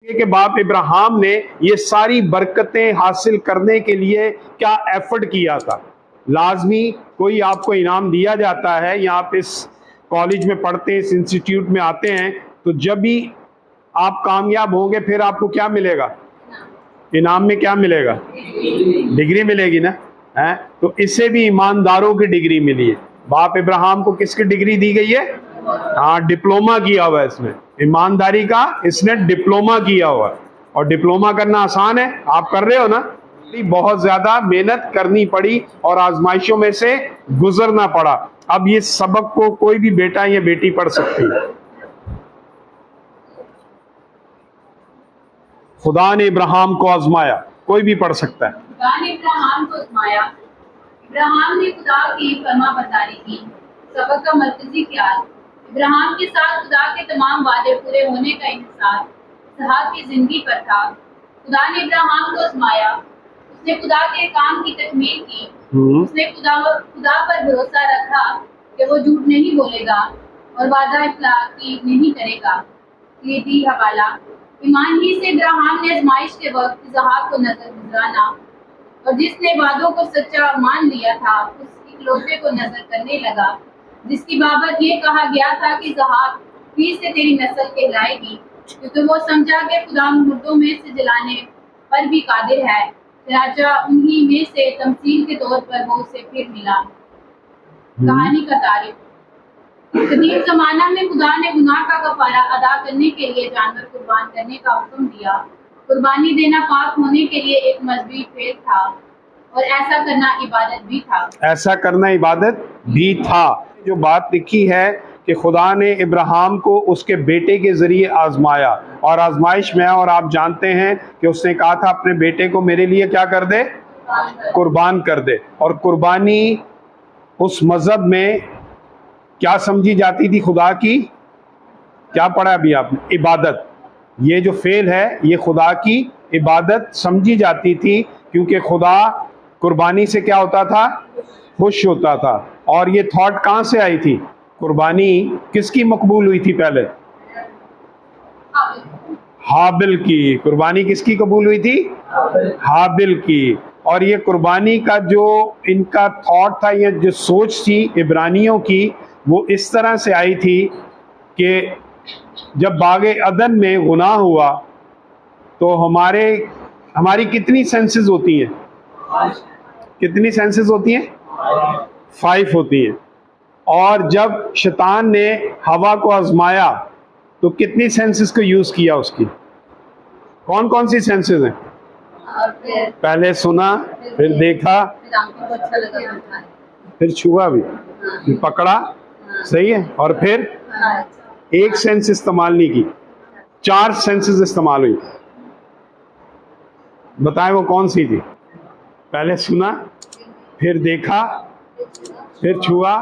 कि बाप इब्राहिम ने ये सारी बरकतें हासिल करने के लिए क्या एफर्ट किया था। लाजमी कोई आपको इनाम दिया जाता है, या आप इस कॉलेज में पढ़ते हैं, इस इंस्टीट्यूट में आते हैं, तो जब भी आप कामयाब होंगे फिर आपको क्या मिलेगा, इनाम में क्या मिलेगा, डिग्री मिलेगी ना, है। तो इससे भी ईमानदारों की डिग्री मिली है। बाप इब्राहिम को किसकी डिग्री दी गई है? हाँ, डिप्लोमा किया हुआ है इसमें, ईमानदारी का इसने डिप्लोमा किया हुआ है। और डिप्लोमा करना आसान है, आप कर रहे हो ना। बहुत ज्यादा मेहनत करनी पड़ी और आजमाइशों में से गुजरना पड़ा। अब ये सबक को कोई भी बेटा या बेटी पढ़ सकती है। खुदा ने इब्राहिम को आजमाया, कोई भी पढ़ सकता है। खुदा ने इब्राहिम को आजमाया, इब्राहिम ने खुदा की फरमाबरदारी की। सबक का मरकजी ख्याल, इब्राहिम के साथ खुदा के तमाम वादे पूरे होने का इंतजार इसहाक की जिंदगी पर था। खुदा ने इब्राहिम को आजमाया, उसने खुदा के काम की तकमील की। उसने खुदा पर भरोसा रखा कि वो झूठ नहीं बोलेगा और वादा इखलाकी नहीं करेगा। ये दी हवाला, ईमान ही से इब्राहिम ने आजमाइश के वक्त इसहाक को नजर गुजराना और जिसने वादों को सच्चा मान लिया था उस इकलौते को नजर करने लगा, जिसकी बाबत ये कहा गया था कि इसहाक फिर से तेरी नस्ल कहलाएगी, क्योंकि वो समझा कि खुदा मुर्दों में से जलाने पर भी कादिर है। चनाचा उन्हीं में से तमसील के तौर पर वो उसे फिर मिला। कहानी का तारीफ, कदीम जमाना में खुदा ने गुनाह का कफारा अदा करने के लिए जानवर कुर्बान करने का हुक्म दिया। कुर्बानी देना पाक होने के लिए एक मजबूरी फेल था और ऐसा करना इबादत भी था। ऐसा करना इबादत भी था। जो बात लिखी है कि खुदा ने इब्राहिम को उसके बेटे के जरिए आजमाया, और आजमाइश में, और आप जानते हैं कि उसने कहा था अपने बेटे को मेरे लिए क्या कर दे, कुर्बान कर दे। और कुर्बानी उस मजहब में क्या समझी जाती थी, खुदा की, क्या पढ़ा अभी आपने, इबादत। ये जो फेल है ये खुदा की इबादत समझी जाती थी, क्योंकि खुदा कुर्बानी से क्या होता था, खुश होता था। और ये थॉट कहाँ से आई थी, कुर्बानी किसकी मकबूल हुई थी पहले, हाबिल की। कुर्बानी किसकी कबूल हुई थी, हाबिल की। और ये कुर्बानी का जो इनका थॉट था, ये जो सोच थी इब्रानियों की, वो इस तरह से आई थी कि जब बागे अदन में गुनाह हुआ तो हमारी कितनी सेंसेस होती हैं, कितनी सेंसेस होती हैं, 5 होती हैं। और जब शैतान ने हवा को आजमाया तो कितनी सेंसेस को यूज किया उसकी, कौन कौन सी सेंसेस हैं, पहले सुना, फिर देखा, फिर छुआ भी, फिर पकड़ा, सही है, और फिर एक सेंस इस्तेमाल नहीं की, 4 सेंसेस इस्तेमाल हुई। बताएं वो कौन सी थी, पहले सुना, फिर देखा, फिर छुआ,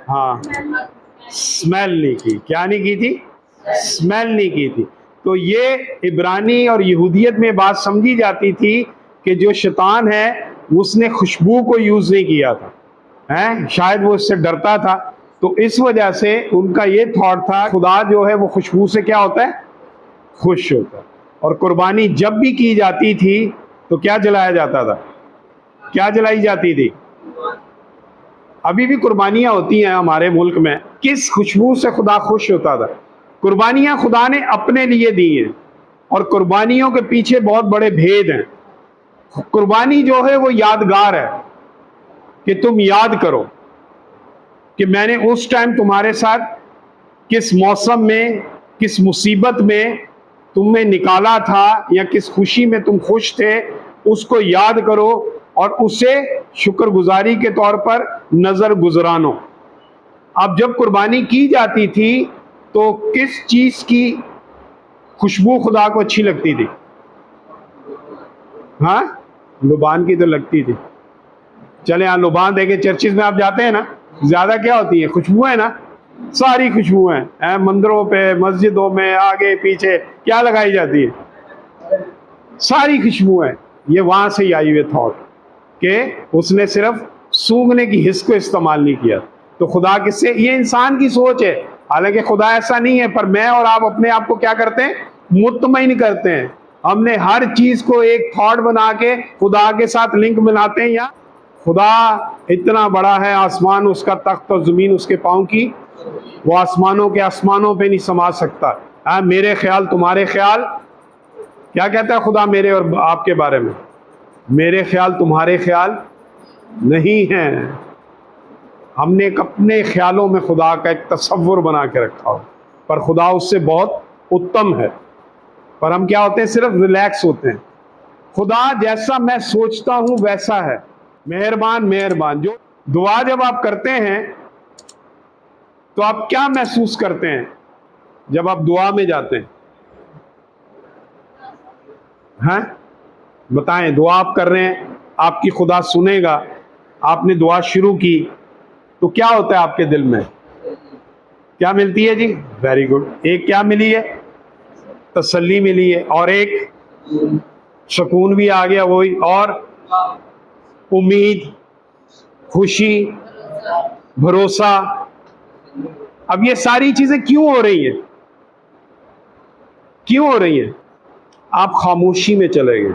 हाँ, स्मेल नहीं की। क्या नहीं की थी, स्मेल नहीं की थी। तो ये इब्रानी और यहूदियत में बात समझी जाती थी कि जो शैतान है उसने खुशबू को यूज नहीं किया था, हैं, शायद वो इससे डरता था। तो इस वजह से उनका ये थॉट था खुदा जो है वो खुशबू से क्या होता है, खुश होता है। और कुर्बानी जब भी की जाती थी तो क्या जलाया जाता था, क्या जलाई जाती थी, अभी भी कुर्बानियां होती हैं हमारे मुल्क में, किस खुशबू से खुदा खुश होता था। कुर्बानियां खुदा ने अपने लिए दी हैं, और कुर्बानियों के पीछे बहुत बड़े भेद हैं। कुर्बानी जो है वो यादगार है, कि तुम याद करो कि मैंने उस टाइम तुम्हारे साथ किस मौसम में, किस मुसीबत में तुम्हें निकाला था, या किस खुशी में तुम खुश थे, उसको याद करो और उसे शुक्रगुजारी के तौर पर नजर गुजरानो। अब जब कुर्बानी की जाती थी तो किस चीज की खुशबू खुदा को अच्छी लगती थी, हाँ, लुबान की तो लगती थी। चले यहाँ लुबान देखे, चर्चिज में आप जाते हैं ना, ज्यादा क्या होती है, खुशबू है ना, सारी खुशबू है, मंदिरों पे, मस्जिदों में, आगे पीछे क्या लगाई जाती है, सारी खुशबू है। ये वहां से ही आई हुई थॉट कि उसने सिर्फ सूंघने की हिस्स को इस्तेमाल नहीं किया। तो खुदा किससे, ये इंसान की सोच है, हालांकि खुदा ऐसा नहीं है, पर मैं और आप अपने आप को क्या करते हैं, मुतमईन करते हैं। हमने हर चीज को एक थॉट बना के खुदा के साथ लिंक बनाते हैं। या खुदा इतना बड़ा है, आसमान उसका तख्त और जमीन उसके पांव की, वो आसमानों के आसमानों पे नहीं समा सकता। मेरे ख्याल तुम्हारे ख्याल, क्या कहता है खुदा मेरे और आपके बारे में? मेरे ख्याल तुम्हारे ख्याल नहीं हैं। हमने अपने ख्यालों में खुदा का एक तसव्वुर बना के रखा हो, पर खुदा उससे बहुत उत्तम है। पर हम क्या होते हैं, सिर्फ रिलैक्स होते हैं। खुदा जैसा मैं सोचता हूं वैसा है, मेहरबान मेहरबान। जो दुआ जब आप करते हैं तो आप क्या महसूस करते हैं जब आप दुआ में जाते हैं? हैं, बताएं। दुआ आप कर रहे हैं, आपकी खुदा सुनेगा। आपने दुआ शुरू की तो क्या होता है आपके दिल में? क्या मिलती है जी? Very good. एक क्या मिली है? तसल्ली मिली है, और एक सुकून भी आ गया वही, और उम्मीद, खुशी, भरोसा। अब ये सारी चीजें क्यों हो रही हैं? क्यों हो रही हैं? आप खामोशी में चले गए।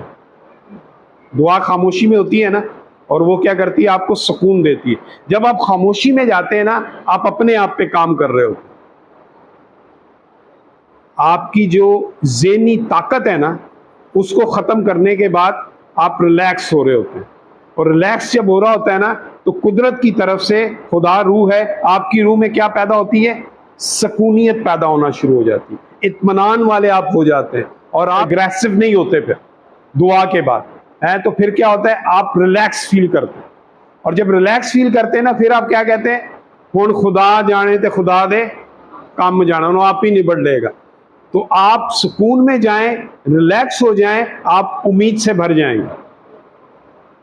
दुआ खामोशी में होती है ना, और वो क्या करती है? आपको सुकून देती है। जब आप खामोशी में जाते हैं ना, आप अपने आप पे काम कर रहे हो। आपकी जो ज़हनी ताकत है ना, उसको ख़त्म करने के बाद आप रिलैक्स हो रहे होते हैं। और रिलैक्स जब हो रहा होता है ना, तो कुदरत की तरफ से, खुदा रूह है, आपकी रूह में क्या पैदा होती है? सकूनियत पैदा होना शुरू हो जाती है। इत्मीनान वाले आप हो जाते हैं, और आप अग्रेसिव नहीं होते फिर दुआ के बाद है। तो फिर क्या होता है? आप रिलैक्स फील करते हैं। और जब रिलैक्स फील करते हैं ना, फिर आप क्या कहते हैं? हुण खुदा जाने ते खुदा दे काम जाना, उन्होंने आप ही निबड़ लेगा। तो आप सुकून में जाएं, रिलैक्स हो जाएं, आप उम्मीद से भर जाएंगे।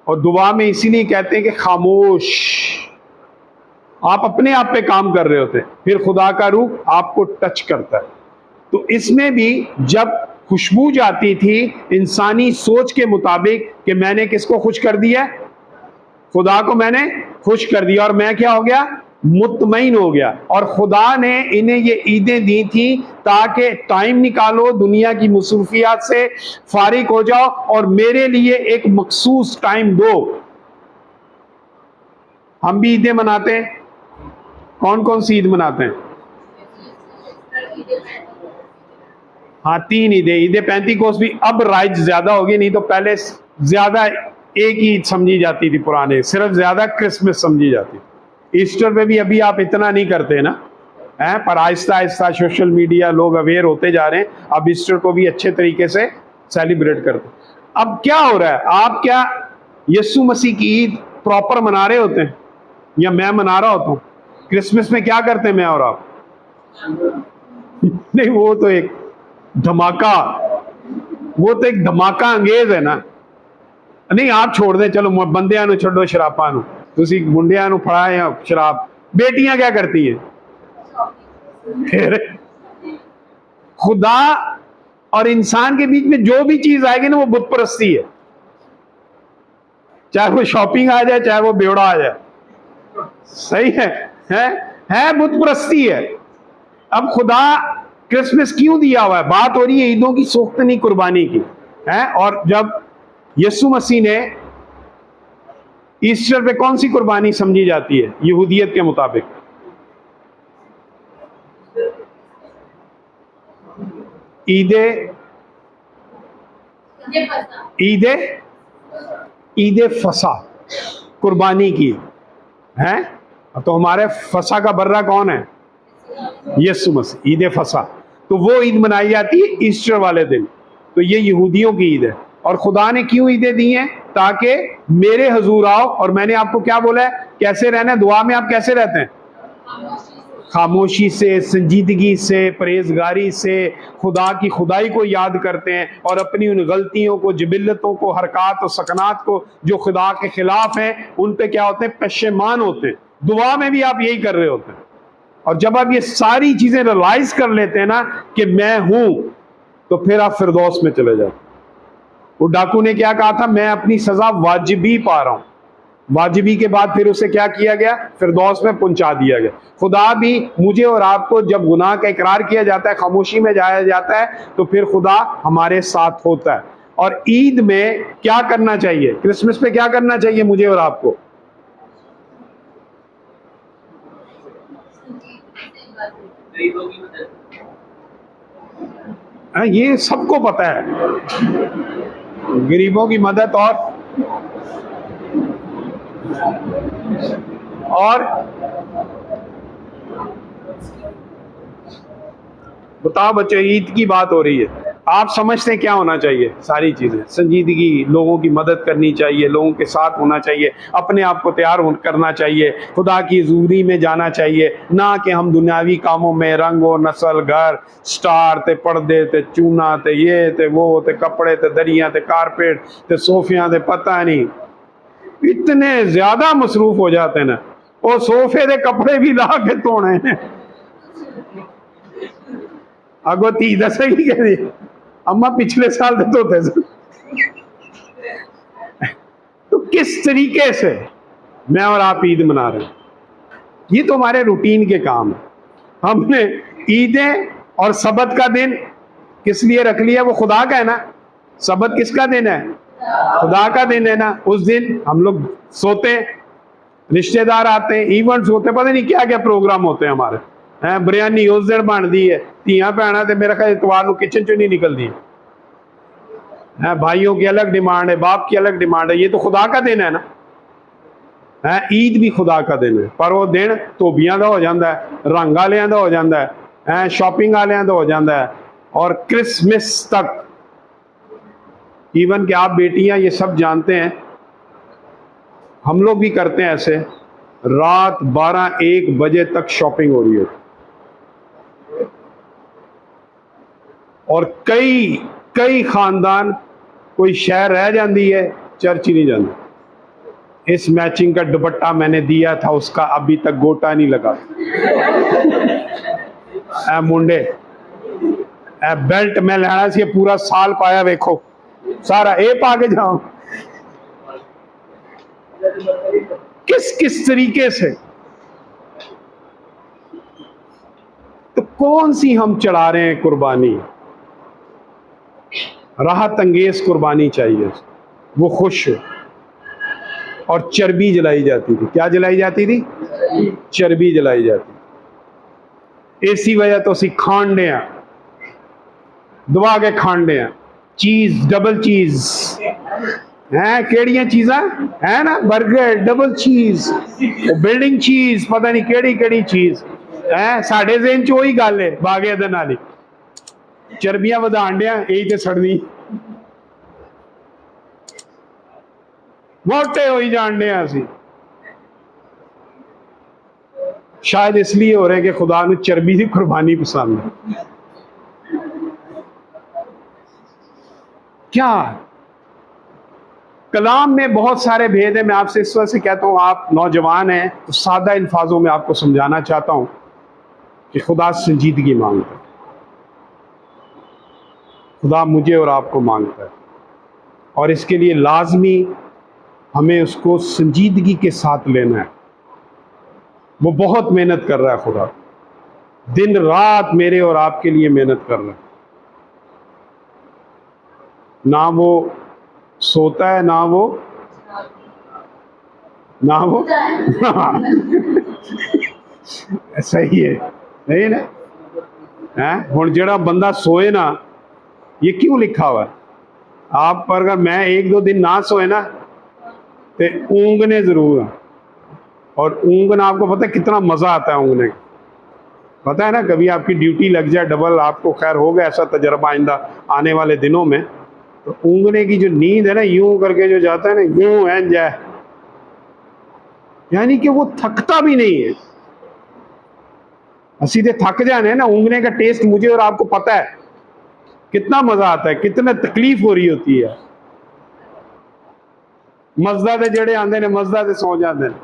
और दुआ में इसीलिए कहते हैं कि खामोश, आप अपने आप पे काम कर रहे होते हैं, फिर खुदा का रूह आपको टच करता है। तो इसमें भी जब खुशबू जाती थी इंसानी सोच के मुताबिक कि मैंने किसको खुश कर दिया? खुदा को मैंने खुश कर दिया, और मैं क्या हो गया? मुतमईन हो गया। और खुदा ने इन्हें ये ईदें दी थी ताकि टाइम निकालो, दुनिया की मसरूफियात से फारिग हो जाओ और मेरे लिए एक मखसूस टाइम दो। हम भी ईदें मनाते हैं। कौन कौन सी ईद मनाते हैं? हाँ, 3 ईदें। ईद पेंतीकोस्त भी अब राइज ज्यादा होगी, नहीं तो पहले ज्यादा एक ही ईद समझी जाती थी पुराने, सिर्फ ज्यादा क्रिसमस समझी जाती थी। ईस्टर पे भी अभी आप इतना नहीं करते ना, हैं, पर आहिस्ता आहिस्ता सोशल मीडिया लोग अवेयर होते जा रहे हैं। अब ईस्टर को भी अच्छे तरीके से सेलिब्रेट करते हैं। अब क्या हो रहा है? आप क्या यीशु मसीह की ईद प्रॉपर मना रहे होते हैं, या मैं मना रहा होता हूँ? क्रिसमस में क्या करते हैं मैं और आप? नहीं, वो तो एक धमाका, वो तो एक धमाका अंगेज है ना। नहीं, आप छोड़ दें, चलो बंदियां नु छोड़ो, शराबां नु तुसी मुंडियां नु फड़ाए या शराब। बेटियां क्या करती हैं? फिर खुदा और इंसान के बीच में जो भी चीज आएगी ना, वो बुत परस्ती है। चाहे वो शॉपिंग आ जाए, चाहे वो बेवड़ा आ जाए, सही है बुत परस्ती है। अब खुदा क्रिसमस क्यों दिया हुआ है? बात हो रही है ईदों की, सोख्तनी कुर्बानी की है। और जब यीशु मसीह ने ईस्टर पे कौन सी कुर्बानी समझी जाती है यहूदियत के मुताबिक? ईदे फसा, कुर्बानी की है। तो हमारे फसा का बर्रा कौन है? यीशु मसीह। ईद फसा, तो वो ईद मनाई जाती है ईस्टर वाले दिन। तो ये यहूदियों की ईद है। और खुदा ने क्यों ईदें दी हैं? ताकि मेरे हजूर आओ। और मैंने आपको क्या बोला है? कैसे रहना है दुआ में? आप कैसे रहते हैं? खामोशी से, संजीदगी से, परहेजगारी से, खुदा की खुदाई को याद करते हैं, और अपनी उन गलतियों को, जिबिल्लतों को, हरकत और सकनात को जो खुदा के खिलाफ हैं, उन पे क्या होते हैं? पशेमान होते हैं। दुआ में भी आप यही कर रहे होते हैं। और जब आप ये सारी चीजें रियलाइज कर लेते हैं ना कि मैं हूं, तो फिर आप फिरदौस में चले जाते। वो डाकू ने क्या कहा था? मैं अपनी सजा वाजिबी पा रहा हूं। वाजिबी के बाद फिर उसे क्या किया गया, फिरदौस में पहुंचा दिया गया। खुदा भी मुझे और आपको जब गुनाह का इकरार किया जाता है, खामोशी में जाया जाता है, तो फिर खुदा हमारे साथ होता है। और ईद में क्या करना चाहिए, क्रिसमस पे क्या करना चाहिए मुझे और आपको? ये सबको पता है, गरीबों की मदद। और बताओ बच्चों, ईद की बात हो रही है, आप समझते हैं क्या होना चाहिए? सारी चीजें, संजीदगी, लोगों की मदद करनी चाहिए, लोगों के साथ होना चाहिए, अपने आप को तैयार करना चाहिए, खुदा की हजूरी में जाना चाहिए, ना कि हम दुनियावी कामों में रंगो नस्ल, घर, स्टार ते, पर्दे ते, चूना ते, ये ते, वो ते, कपड़े ते, दरियां ते, कारपेट ते, सोफिया ते, पता नहीं इतने ज्यादा मसरूफ हो जाते हैं ना, वो सोफे दे कपड़े भी ला के धोने हैं। अगो धी दसेगी कहती अम्मा पिछले साल तो धोते थे। तो किस तरीके से मैं और आप ईद मना रहे हैं? ये तो हमारे रूटीन के काम है। हमने ईदें और सबत का दिन किस लिए रख लिया? वो खुदा का है ना। सबत किसका दिन है? खुदा का दिन है ना। उस दिन हम लोग सोते हैं, रिश्तेदार आते हैं, इवेंट्स होते हैं, पता नहीं क्या क्या प्रोग्राम होते हैं हमारे। हैं बिरयानी उस दिन बनती है, धियां भैनां ते मेरा ख्याल इतवार को किचन चो नहीं निकलती है। भाइयों की अलग डिमांड है, बाप की अलग डिमांड है। ये तो खुदा का दिन है ना। है ईद भी खुदा का दिन है, पर वो दिन धोबियां का हो जाता है, रंग वालियां का हो जाता है, शॉपिंग वालियां का हो जाता है। और क्रिसमस तक इवन कि आप बेटियां ये सब जानते हैं, हम लोग भी करते हैं ऐसे, रात 12-1 बजे तक शॉपिंग हो रही है। और कई खानदान, कोई शहर रह जाती है, चर्च ही नहीं जाती। इस मैचिंग का दुपट्टा मैंने दिया था, उसका अभी तक गोटा नहीं लगा। मुंडे बेल्ट मैं लेना सी पूरा साल पाया, वेखो सारा ए पा के जाओ। किस तरीके से, तो कौन सी हम चढ़ा रहे हैं कुर्बानी? राहत अंगेज कुर्बानी चाहिए, वो खुश हो। और चर्बी जलाई जाती थी। क्या जलाई जाती थी? चर्बी जलाई जाती। इसी वजह तो असी खांडे हैं, दबा के खांडे हैं। चीज, डबल चीज है, केड़ियां चीज़ा है ना, बर्गर, डबल चीज, बिल्डिंग चीज, पता नहीं केड़ी चीज है। साढ़े ज़हन च वही गल है, बागे दे नाल ही चर्बियां वधाण दिया, यही तो सड़नी, मोटे हो ही जान दिया। असी शायद इसलिए हो रहे हैं कि खुदा ने चर्बी की कुर्बानी पसंद है। क्या कलाम में बहुत सारे भेद है। मैं आपसे इस वजह से कहता हूं, आप नौजवान हैं तो सादा अल्फाजों में आपको समझाना चाहता हूं कि खुदा संजीदगी मांगता है। खुदा मुझे और आपको मांगता है, और इसके लिए लाजमी हमें उसको संजीदगी के साथ लेना है। वो बहुत मेहनत कर रहा है, खुदा दिन रात मेरे और आपके लिए मेहनत कर रहा है। ना वो सोता है, ना वो सही है, नहीं ना? है हुण जेड़ा बंदा सोए ना, ये क्यों लिखा हुआ है आप पर? अगर मैं 1-2 दिन ना सोए ना, तो ऊँगने जरूर है। और ऊँगना आपको पता है कितना मजा आता है ऊँगने का? पता है ना, कभी आपकी ड्यूटी लग जाए डबल, आपको खैर होगा ऐसा तजर्बा आइंदा आने वाले दिनों में, तो ऊँगने की जो नींद है ना, यूं करके जो जाता है ना, यूं है जाए, यानी कि वो थकता भी नहीं है। सीधे थक जाने ना। ऊँगने का टेस्ट मुझे और आपको पता है कितना मजा आता है, कितना तकलीफ हो रही होती है। मजदा दे जेड़े आंदे ने, मजदा से सो जाते हैं।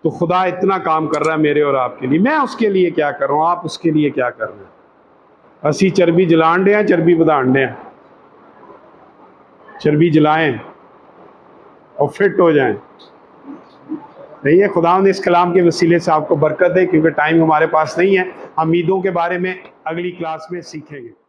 तो खुदा इतना काम कर रहा है मेरे और आपके लिए, मैं उसके लिए क्या कर रहा हूं, आप उसके लिए क्या कर रहे हैं? असी चर्बी जलान दे, चर्बी वधाण दे। चर्बी जलाएं, और फिट हो जाएं। नहीं है, खुदावंद इस कलाम के वसीले से आपको बरकत दे, क्योंकि टाइम हमारे पास नहीं है। हम ईदों के बारे में अगली क्लास में सीखेंगे।